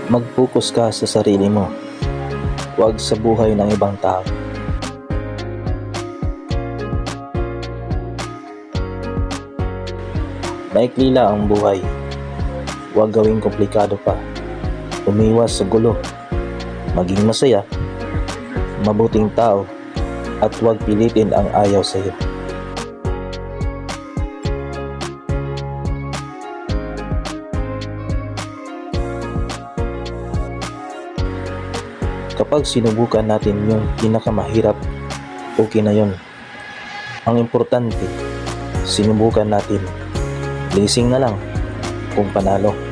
Mag-focus ka sa sarili mo, huwag sa buhay ng ibang tao. Maikli lang ang buhay, huwag gawing komplikado pa. Umiwas sa gulo, maging masaya, mabuting tao, at huwag pilitin ang ayaw sa iyo. Kapag sinubukan natin yung pinakamahirap, okay na yun. Ang importante, sinubukan natin. Blessing na lang kung panalo.